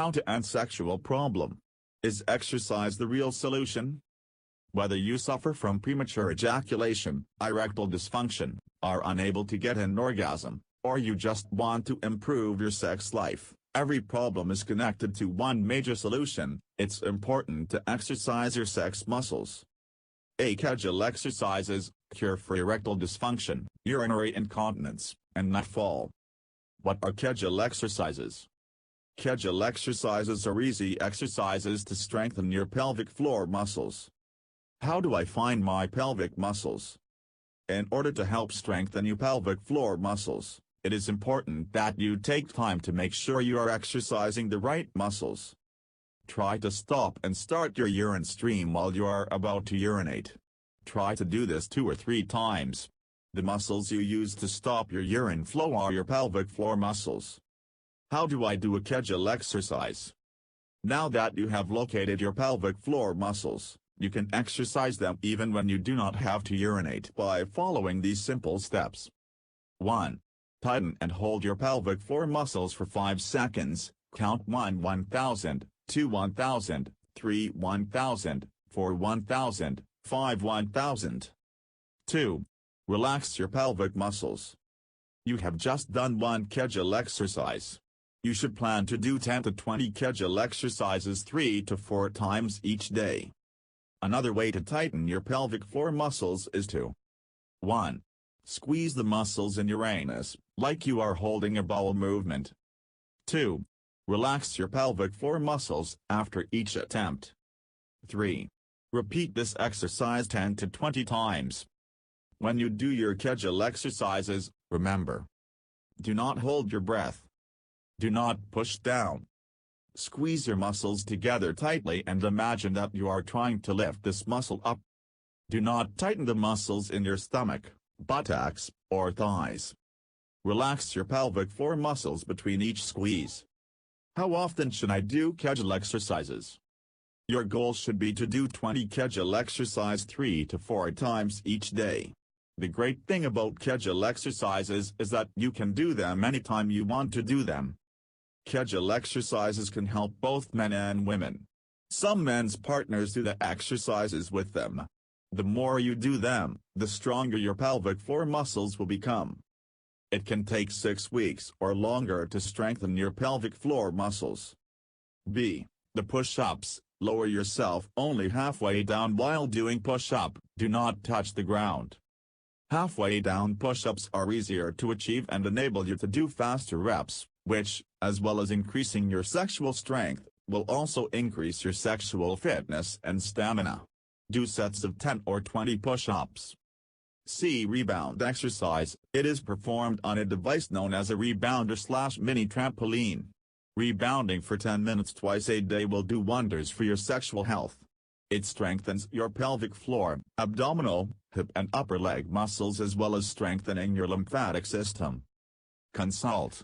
How to end sexual problem. Is exercise the real solution? Whether you suffer from premature ejaculation, erectile dysfunction, are unable to get an orgasm, or you just want to improve your sex life, every problem is connected to one major solution. It's important to exercise your sex muscles. Kegel exercises, cure for erectile dysfunction, urinary incontinence, and nightfall. What are Kegel exercises? Kegel exercises are easy exercises to strengthen your pelvic floor muscles. How do I find my pelvic muscles? In order to help strengthen your pelvic floor muscles, it is important that you take time to make sure you are exercising the right muscles. Try to stop and start your urine stream while you are about to urinate. Try to do this 2 or 3 times. The muscles you use to stop your urine flow are your pelvic floor muscles. How do I do a Kegel exercise? Now that you have located your pelvic floor muscles, you can exercise them even when you do not have to urinate by following these simple steps. 1. Tighten and hold your pelvic floor muscles for 5 seconds, count 1 1000, 2 1000, 3 1000, 4 1000, 5 1000. 2. Relax your pelvic muscles. You have just done one Kegel exercise. You should plan to do 10 to 20 Kegel exercises 3 to 4 times each day. Another way to tighten your pelvic floor muscles is to 1. Squeeze the muscles in your anus, like you are holding a bowel movement. 2. Relax your pelvic floor muscles after each attempt. 3. Repeat this exercise 10 to 20 times. When you do your Kegel exercises, remember: do not hold your breath. Do not push down. Squeeze your muscles together tightly and imagine that you are trying to lift this muscle up. Do not tighten the muscles in your stomach, buttocks, or thighs. Relax your pelvic floor muscles between each squeeze. How often should I do Kegel exercises? Your goal should be to do 20 Kegel exercises 3 to 4 times each day. The great thing about Kegel exercises is that you can do them anytime you want to do them. Kegel exercises can help both men and women. Some men's partners do the exercises with them. The more you do them, the stronger your pelvic floor muscles will become. It can take 6 weeks or longer to strengthen your pelvic floor muscles. B. The push-ups. Lower yourself only halfway down while doing push-up. Do not touch the ground. Halfway down push-ups are easier to achieve and enable you to do faster reps, which, as well as increasing your sexual strength, will also increase your sexual fitness and stamina. Do sets of 10 or 20 push-ups. C. Rebound exercise. It is performed on a device known as a rebounder/mini trampoline. Rebounding for 10 minutes twice a day will do wonders for your sexual health. It strengthens your pelvic floor, abdominal, hip and upper leg muscles as well as strengthening your lymphatic system. Consult